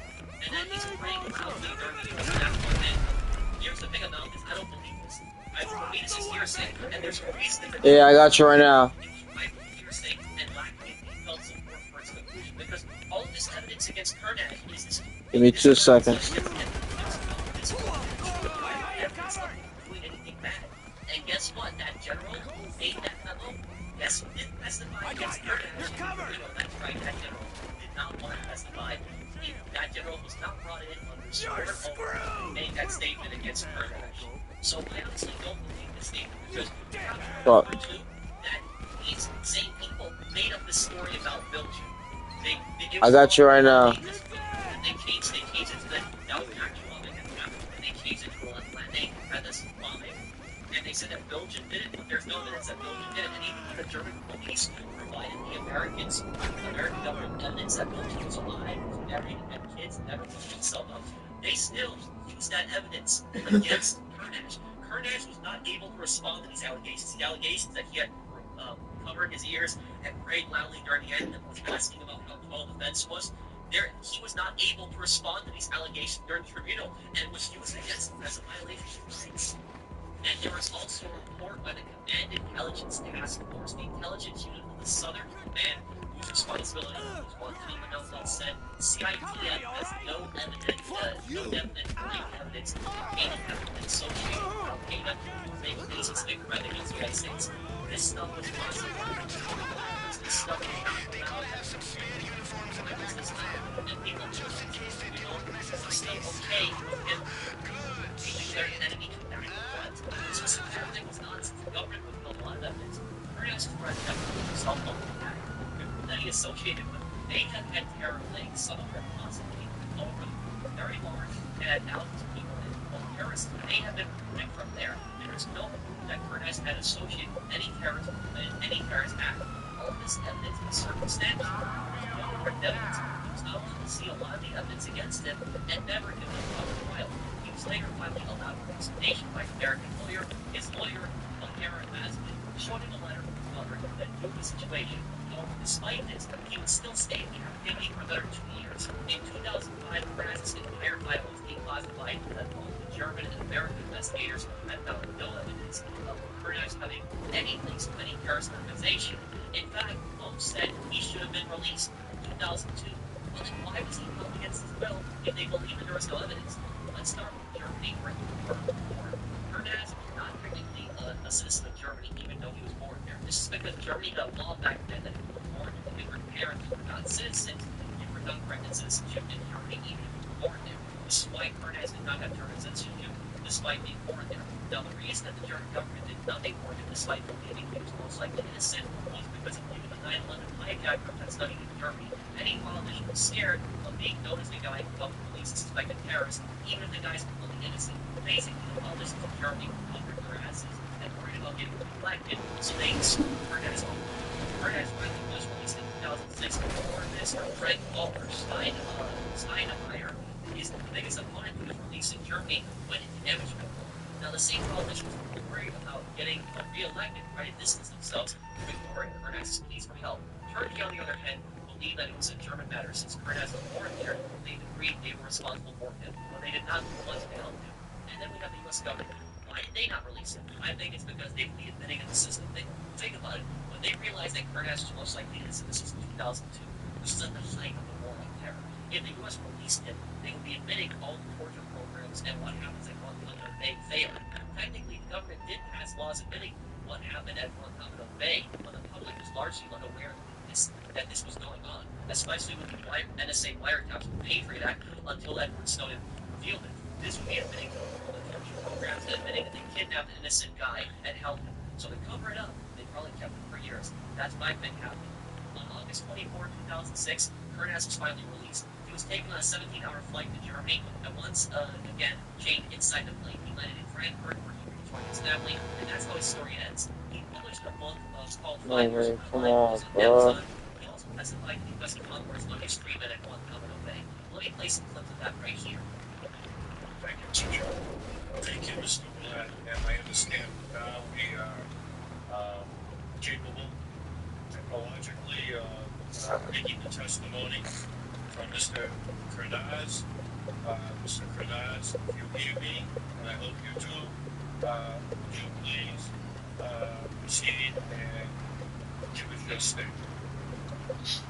And then he's praying loudly during the U.S. national anthem. Here's the thing about this, I don't believe this. For me, this is hearsay, and there's a reason that Yeah, I got you right now. hearsay and lacking in felt support for its conclusion, because all of this evidence against Kurdish is this. Give me 2 seconds. And guess what? That general made that memo. Guess who didn't testify against Kurdish? That's right, that general did not want to testify. That general was not brought in under sworn oath and made that statement against Kurdish. So I honestly don't believe this statement, because number 2, that these same people made up this story about Belgium. I got you right now. They changed it to that was an actual bombing that happened, and they changed it to a they had this bombing, and they said that Belgium did it, but there's no evidence that Belgium did it. And even when the German police provided the American government evidence that Belgium was alive, was married, and had kids, and never pushed himself up, they still used that evidence against Kurnash. Kurnash was not able to respond to these allegations. The allegations that he had covered his ears and prayed loudly during the end and was asking about how tall the fence was. He was not able to respond to these allegations during the tribunal and was used against him as a violation of his rights. And there was also a report by the Command Intelligence Task Force, the intelligence unit of the Southern Command, whose responsibility was Guantanamo, that said CITF has no definite evidence that any have been associated with Al Qaeda or make any specific threat against the United States. This stuff was classified. This stuff was not allowed. Why was this not? And people just stay okay with him being their enemy combatant. This was apparently was nonsense. The government withheld a lot of evidence. Kurnash president himself that he associated with may have had terror plagues, some of them possibly over very large and had thousands of people in. Well, terrorists may have been recruited from there. There is no proof that Kurnash had associated with any terrorist movement, any terrorist act. All this evidence is circumstantial. No direct evidence. He was not able to see a lot of the evidence against him and never given a public trial. He was later finally allowed representation by an American lawyer. His lawyer, O'Hara Masden, showed him a letter from his mother that knew the situation. However, despite this, he would still stay in captivity for another 2 years. In 2005, Kurnash's entire file was declassified, and both the German and American investigators had found no evidence of Kurnash having any links to any terrorist organization. In fact, most said he should have been released in 2002. Well, then why was he held against his will if they believed that there was no evidence? Let's start with Germany, where he was born. Kurnash was not technically a citizen of Germany, even though he was born there. This is because Germany had a law back then that if you were born to immigrant parents who were not citizens, you were not granted citizenship in Germany, even if you were born there. This is why Kurnash did not have German citizenship, despite being born there. Now, the reason that the German government did nothing for him, despite believing he was most likely innocent, was because of the 9/11 hijack group that studied in Germany. Any politician was scared of being known as the guy who helped police a suspected terrorist, even if the guy's completely innocent. Basically, the politicians in Germany covered their asses and worried about getting elected, so they screwed Kurnash over. Kurnash finally was released in 2006. Before this, Frank Walter Steinmeier is the biggest opponent who was released in Germany when it damaged him. Now, the same politicians who were worried about getting re-elected tried to distance themselves from ignoring Kurnash's pleas for help. Turkey, on the other hand, believed that it was a German matter since Kurnash was born there. They agreed they were responsible for him, but they did not want to help him. And then we have the U.S. government. Why did they not release him? I think it's because they believed admitting in the system. Think about it. When they realized that Kurnash was most likely innocent, this was 2002. This is at the height of the war on terror. If the U.S. released him, they would be admitting all the torture programs and what happens at Guantanamo Bay failed. Technically, the government did pass laws admitting what happened at Guantanamo Bay, but the public was largely unaware that this was going on, especially when the NSA wiretaps of the Patriot Act until Edward Snowden revealed it. This would be admitting all the torture programs and admitting that they kidnapped an innocent guy and held him. So to cover it up, they probably kept him for years. That's my thing happening. On August 24, 2006, Kurnash was finally released. He was taken on a 17-hour flight to Germany, and once again chained inside the plane, he landed in Frankfurt, where he rejoined his family, and that's how his story ends. He published a book called 5 Years of My Life on Amazon. He also testified to the U.S. Congress on his treatment at Guantanamo Bay. Let me play some clips of that right here. Thank you, Chicho. Thank you, Mr. Blatt. And I understand now we are capable, technologically, taking the testimony from Mr. Kurnash. Mr. Kurnash, if you hear me, and I hope you do, would you please proceed and give us your statement? Mr.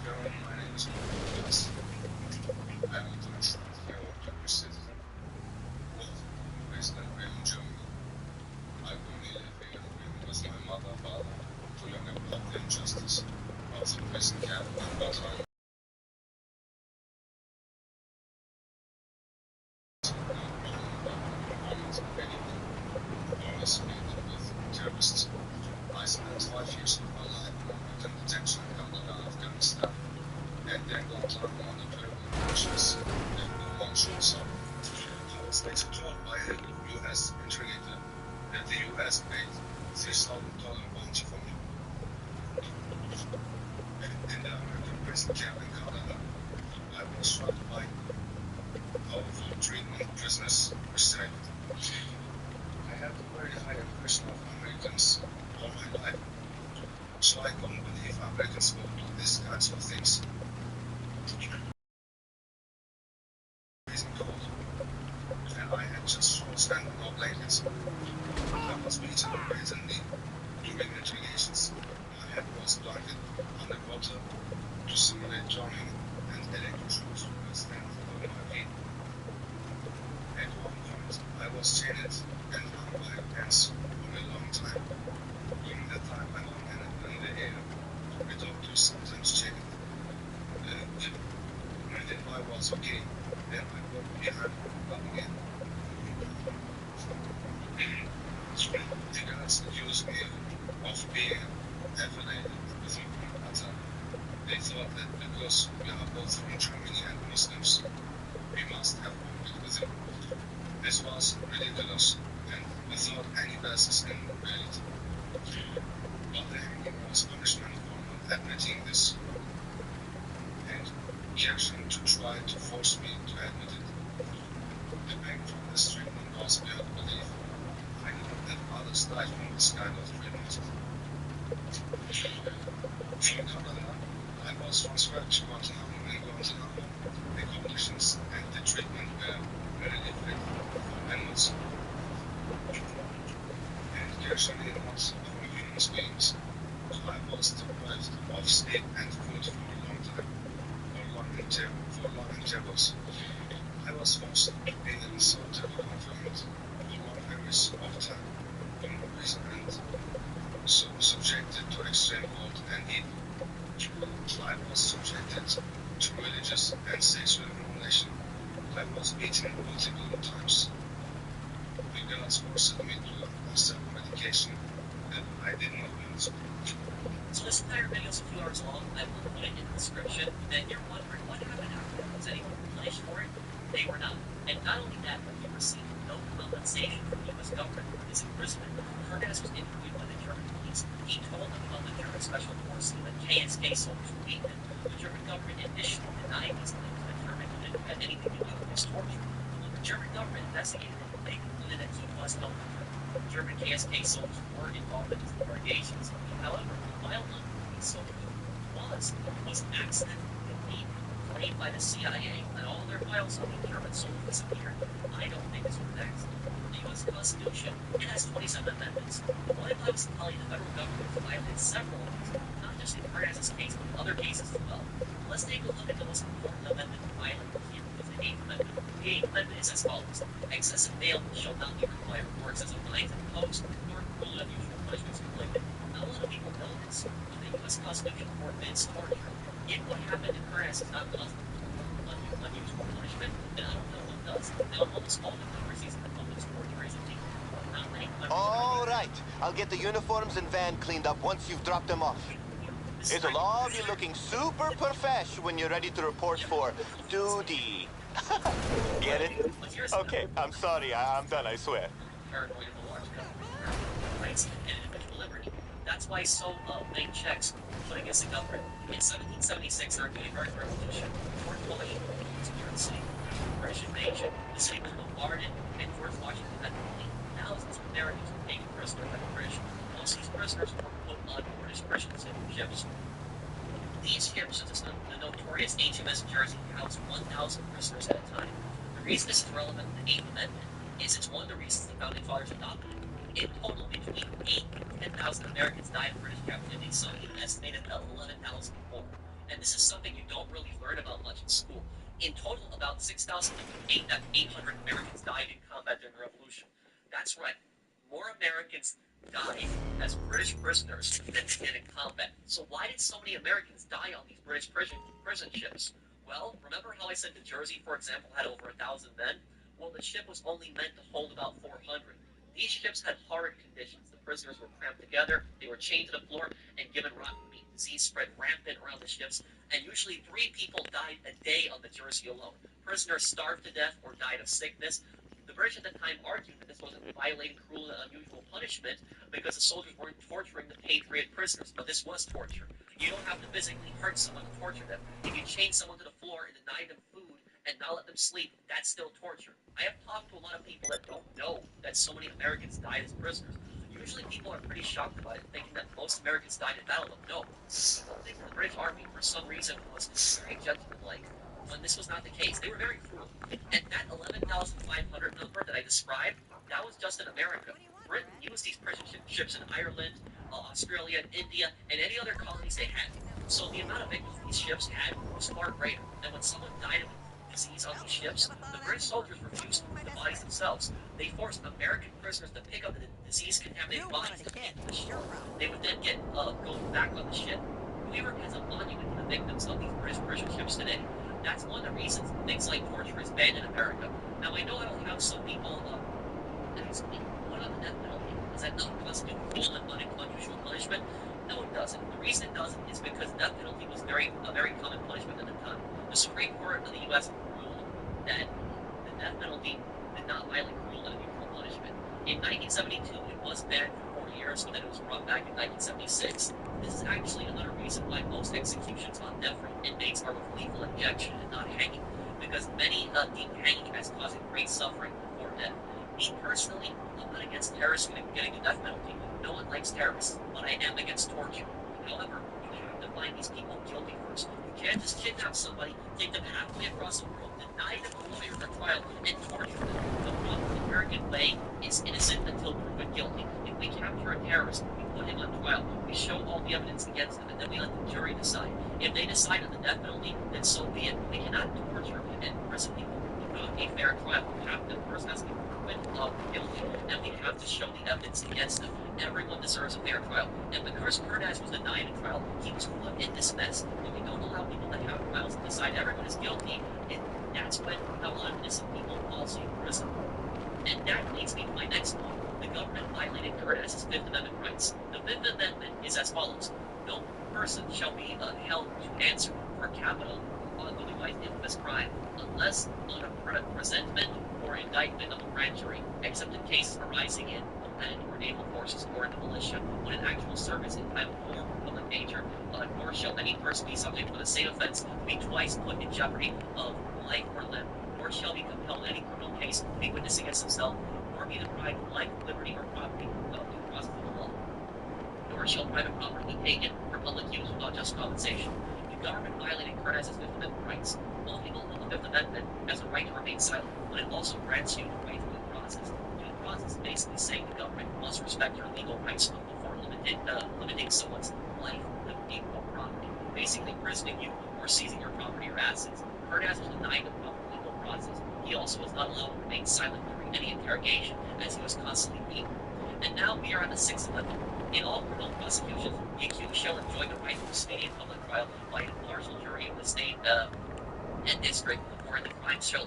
Chairman, my name is Kurnash. I am a German citizen, based in Germany. I only live in agreement with my mother, father, to learn about the injustice of the prison camp in Guantanamo. Terrorists. I spent 5 years of my life in American detention in Kandahar, Afghanistan, and then Guantanamo on the terrible conditions that no I have a U.S. interrogator that the U.S. paid $3,000 bounty for me. In the American prison camp in Canada, I was struck by powerful treatment prisoners received. I had a very high impression of Americans all my life, so I couldn't believe Americans would do these kinds of things. Freezing cold, and I had just shorts and no blankets. I was beaten brazenly during interrogations. My head was planted underwater to simulate drowning, and electrodes were stand over my feet. At one point, I was chained and hung by hands for a long time. During that time, my lung ended in the air. The doctors sometimes checked if I was okay. Then I walked behind up again. The guards accused me of being affiliated with Qatar. They thought that because we are both from Germany and Muslims, we must have worked with him. This was ridiculous and without any basis in reality. But the hanging was punishment for not admitting this, and he actioned to try to force me to admit it. The pain from this treatment was beyond belief. I know that others died from this kind of treatment. From Canada, I was transferred to Guantanamo. In Guantanamo, the conditions and the treatment were very different for animals, and actually not for human beings. I was deprived of sleep and food for a long time, for long intervals. I was forced to be in solitary confinement for long periods of time in prison and subjected to extreme cold and heat. I was subjected to religious and sexual humiliation. I was beaten multiple times. The guards forced me to accept medication that I did not want. So this entire video is a few hours long. I will put it in the description. And you're wondering what happened after that. Was anyone punished for it? They were not. And not only that, but he received no compensation from the U.S. government for his imprisonment. Hernandez was interviewed by the German police. He told them about the German Special Forces and the KSK soldiers who beat him. The German government initially denied these claims, but German didn't have anything to do with his torture. When the German government investigated it, they concluded that he was no victim. German KSK soldiers were involved in his interrogations. However, while unruly soldiers was accidentally deleted, claimed by the CIA, and all their files on the German soldiers disappeared. I don't think it's an accident. The U.S. Constitution, it has 27 amendments. One of those tell you the federal government has violated several of these, not just in Hernandez's case, but in other cases as well. Let's take a look at the most important amendment violated here, is the 8th Amendment. The 8th Amendment is as follows. Excessive bail shall not be required for excessive fines imposed, nor cruel and unusual punishments inflicted. Not a lot of people know this, but the U.S. Constitution forbids torture. If what happened in Hernandez is not unusual punishment, then I don't know what does. Now, almost all the democracies in the public torture is illegal. Not many countries. All right. I'll get the uniforms and van cleaned up once you've dropped them off. It'll all be looking super profesh when you're ready to report for duty. Get it? Okay, I'm sorry. I'm done, I swear. Paranoid of a large government, rights and individual liberty. That's why so many Czechs put against the government. In 1776, during the American Revolution, George Washington was New York City. British invasion, the city was bombarded, and George Washington had to flee. Thousands of Americans were taken prisoner by the British. Most of these prisoners were put on British prison ships. These ships, such as the notorious HMS Jersey, housed 1,000 prisoners at a time. The reason this is relevant to the 8th Amendment is it's one of the reasons the Founding Fathers adopted it. In total, between 8 and 10,000 Americans died in British captivity, some even estimated 11,000 more. And this is something you don't really learn about much in school. In total, about 6,800 Americans died in combat during the Revolution. That's right, more Americans died as British prisoners than did in combat. So why did so many Americans die on these British prison ships? Well, remember how I said the Jersey, for example, had over 1,000 men? Well, the ship was only meant to hold about 400. These ships had horrid conditions. The prisoners were cramped together, they were chained to the floor, and given rotten meat. Disease spread rampant around the ships, and usually 3 people died a day on the Jersey alone. Prisoners starved to death or died of sickness. The British at the time argued that this wasn't violating cruel and unusual punishment because the soldiers weren't torturing the patriot prisoners, but this was torture. You don't have to physically hurt someone to torture them. If you chain someone to the floor and deny them food and not let them sleep, that's still torture. I have talked to a lot of people that don't know that so many Americans died as prisoners. Usually people are pretty shocked about it, thinking that most Americans died in battle, but no. People think that the British Army, for some reason, was very gentlemanlike, when this was not the case. They were very cruel. And that 11,500 number that I described, that was just in America. Britain used these prison ships in Ireland, Australia, India, and any other colonies they had. So the amount of victims these ships had was far greater. And when someone died of disease on these ships, the British soldiers refused to move the bodies themselves. They forced American prisoners to pick up the disease-contaminated bodies to take to the shore. They would then go back on the ship. New York has a monument to the victims of these British prison ships today. That's one of the reasons things like torture is banned in America. Now, I know I'll have some people ask me, what about the death penalty? Does that not constitute cruel and unusual punishment? No, it doesn't. The reason it doesn't is because the death penalty was a very common punishment at the time. The Supreme Court of the U.S. ruled that the death penalty did not violate cruel and unusual punishment. In 1972, it was banned for 4 years, but then it was brought back in 1976. This is actually another reason why most executions on death row inmates are with lethal injection and not hanging, because many deem hanging as causing great suffering before death. Me personally, I'm not against terrorists getting the death penalty. No one likes terrorists, but I am against torture. However, you have to find these people guilty first. You can't just kidnap somebody, take them halfway across the world, deny them a lawyer for trial, and torture them. The proper American way is innocent until proven guilty. If we capture a terrorist, we put him on trial, we show all the evidence against him, and then we let the jury decide. If they decide on the death penalty, then so be it. We cannot torture and imprison people without a fair trial. The person has to be proven guilty, and we have to show the evidence against them. Everyone deserves a fair trial. And because Kurdish was denied a trial, he was put in this mess. When we don't allow people to have trials and decide everyone is guilty, that's when a lot of innocent people also in prison. And that leads me to my next point. The government violated Kurdish's Fifth Amendment rights. The Fifth Amendment is as follows. No person shall be held to answer for capital or otherwise infamous crime unless on a presentment or indictment of a grand jury, except in cases arising in the land or naval forces or in the militia, when an actual service in time of war or public danger, nor shall any person be subject to the same offense to be twice put in jeopardy of life or limb, nor shall be compelled in any criminal case to be witness against himself, nor be deprived of life, liberty, or property without due process of the law, nor shall private property be taken for public use without just compensation. The government violated Kurdish's Fifth Amendment rights. All people know the Fifth Amendment has a right to remain silent, but it also grants you the right to due process. Due process is basically saying the government must respect your legal rights before limiting someone's life, liberty, or property, basically imprisoning you or seizing your property or assets. Kurdish was denied the proper legal process. He also was not allowed to remain silent during any interrogation, as he was constantly beaten. And now we are at the Sixth Amendment. In all criminal prosecutions, the accused shall enjoy the right to a speedy and public trial by an impartial jury of the state and district wherein the crime shall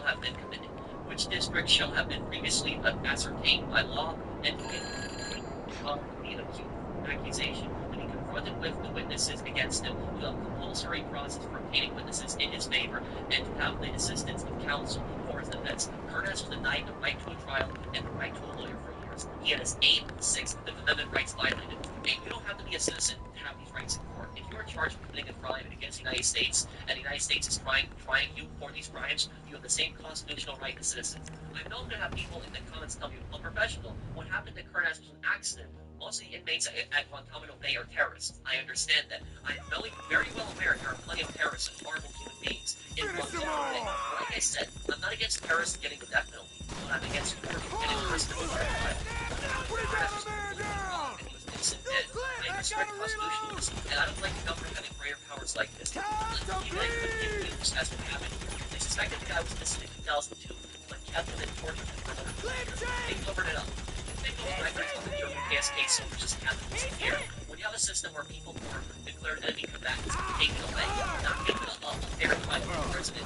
have been committed, which district shall have been previously ascertained by law, and the accusation to be confronted with the witnesses against him, to have compulsory process for obtaining witnesses in his favor, and to have the assistance of counsel for his defense. Kurdish was denied the right to a trial and the right to a lawyer for years. He had his 8th, 6th, Fifth Amendment rights violated. And you don't have to be a citizen to have these rights in court. If you are charged with committing a crime against the United States, and the United States is trying you for these crimes, you have the same constitutional right as citizens. I'm known to have people in the comments tell me, unprofessional, what happened to Kurdish was an accident. Most of the inmates at Guantanamo Bay are terrorists. I understand that. I'm very well aware there are plenty of terrorists and horrible human beings in Guantanamo Bay. Like I said, I'm not against terrorists getting the death penalty, but I'm against torture and imprisonment for their life. I respect constitutionalism, and I don't like the government having greater powers like this. Like news as what happened. They suspected the guy was innocent in 2002, but kept him and tortured him for another 2 years. They covered it up. Records of the German KSK soldiers just have to disappear. When you have a system where people who are declared enemy combatants are taken away, not given a fair trial in prison,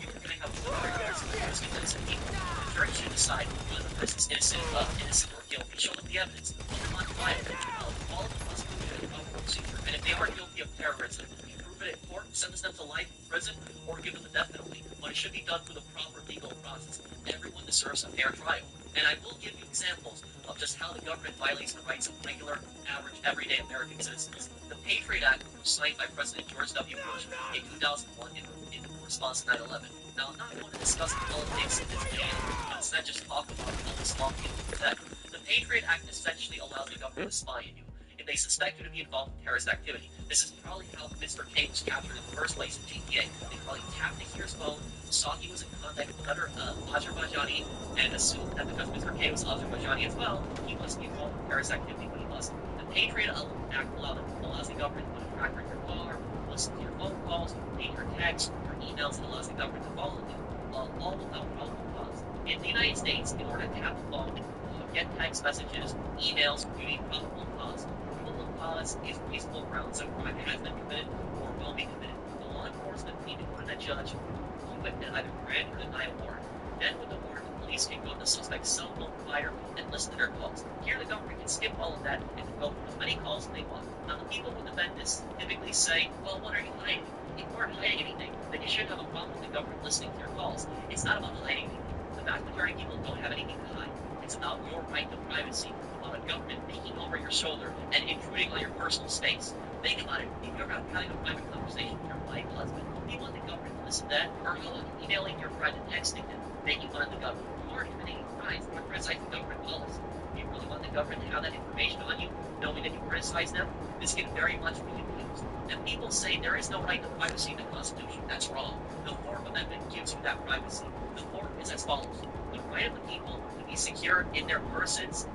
you're going to have 200 years of innocent people. The jury should decide whether the person's innocent or guilty. Show them the evidence. Put them on trial. All of the prosecution and procedure. And if they are guilty of terrorism, you prove forbid it in court, sentence them to life in prison, or give them the death penalty. But it should be done through the proper legal process. Everyone deserves a fair trial. And I will give you examples of just how the government violates the rights of regular, average, everyday American citizens. The Patriot Act was signed by President George W. Bush in 2001 in response to 9/11. Now, I'm not going to discuss politics in this video. Instead, just talk about how this law came into effect. The Patriot Act essentially allows the government to spy on you if they suspect you to be involved in terrorist activity. This is probably how Mr. K was captured in the first place in GTA. They probably tapped Tahir's phone, saw he was in contact with another Azerbaijani, and assumed that because Mr. K was Azerbaijani as well, he must be involved in terrorist activity, but he wasn't. The Patriot Act allows the government to put a tracker in your car, listen to your phone calls, read your texts, or emails, and allows the government to follow you, all without probable cause. In the United States, in order to tap the phone, get text messages, emails, you need probable cause. Probable cause is reasonable grounds that a crime has been committed or will be committed. The law enforcement need to go to the judge, you would either grant or deny a warrant. Then with the warrant, the police can go to the suspect's cell phone provider and listen to their calls. Here the government can skip all of that and go through as many calls as they want. Now the people who defend this typically say, well, what are you hiding? If you weren't hiding anything, then you shouldn't have a problem with the government listening to your calls. It's not about hiding anything. The vast majority of people don't have anything to hide. It's about your right to privacy, about a government peeking over your shoulder and intruding on your personal space. Think about it. If you're out having a private conversation with your wife, husband, do you want the government to listen to that? Or how about emailing your friend and texting them, making fun of the government? You are committing crimes or criticizing government policy. Do you really want the government to have that information on you, knowing that you criticize them? This can very much be abused. And people say there is no right to privacy in the Constitution. That's wrong. The Fourth Amendment gives you that privacy. The Fourth is as follows. The right of the people to be secure in their persons,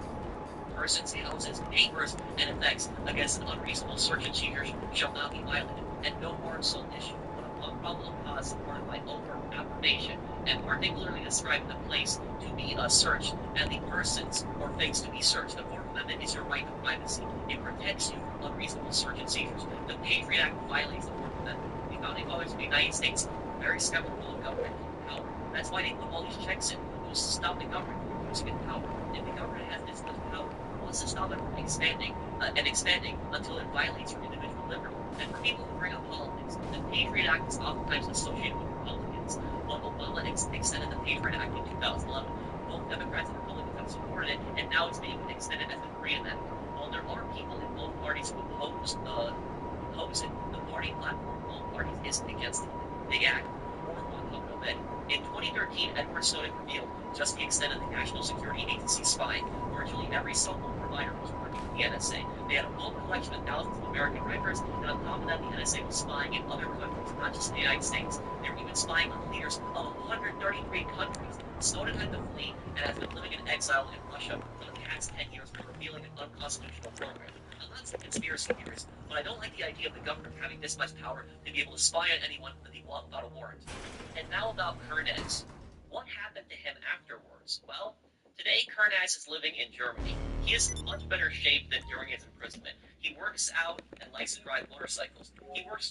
houses, papers, and effects against an unreasonable search and seizure shall not be violated, and no warrant shall issue but upon probable cause supported by oath or affirmation, and particularly describing the place to be searched and the persons or things to be searched. The Fourth Amendment is your right to privacy. It protects you from unreasonable search and seizures. The Patriot Act violates the Fourth Amendment. The founding fathers of the United States were very skeptical of government power. That's why they put all these checks in. It was to stop the government from using its power. If the government has this much power, wants to stop it from expanding until it violates your individual liberty. And for people who bring up politics, the Patriot Act is oftentimes associated with Republicans. When Obama extended the Patriot Act in 2011, both Democrats and Republicans have supported it, and now it's being extended as the Green Amendment. While there are people in both parties who oppose it, the party platform of both parties is against the act or Guantanamo Bay. In 2013, Edward Snowden revealed just the extent of the National Security Agency spying. Virtually every cell phone provider was working with the NSA. They had a full collection of thousands of American records, and on top of that, the NSA was spying in other countries, not just the United States. They were even spying on leaders of 133 countries. Snowden had to flee and has been living in exile in Russia for the past 10 years for revealing an unconstitutional program. I'm not some conspiracy theorist, but I don't like the idea of the government having this much power to be able to spy on anyone that they want without a warrant. And now about Kernez. What happened to him afterwards? Well, today Kernez is living in Germany. He is in much better shape than during his imprisonment. He works out and likes to drive motorcycles. He works in a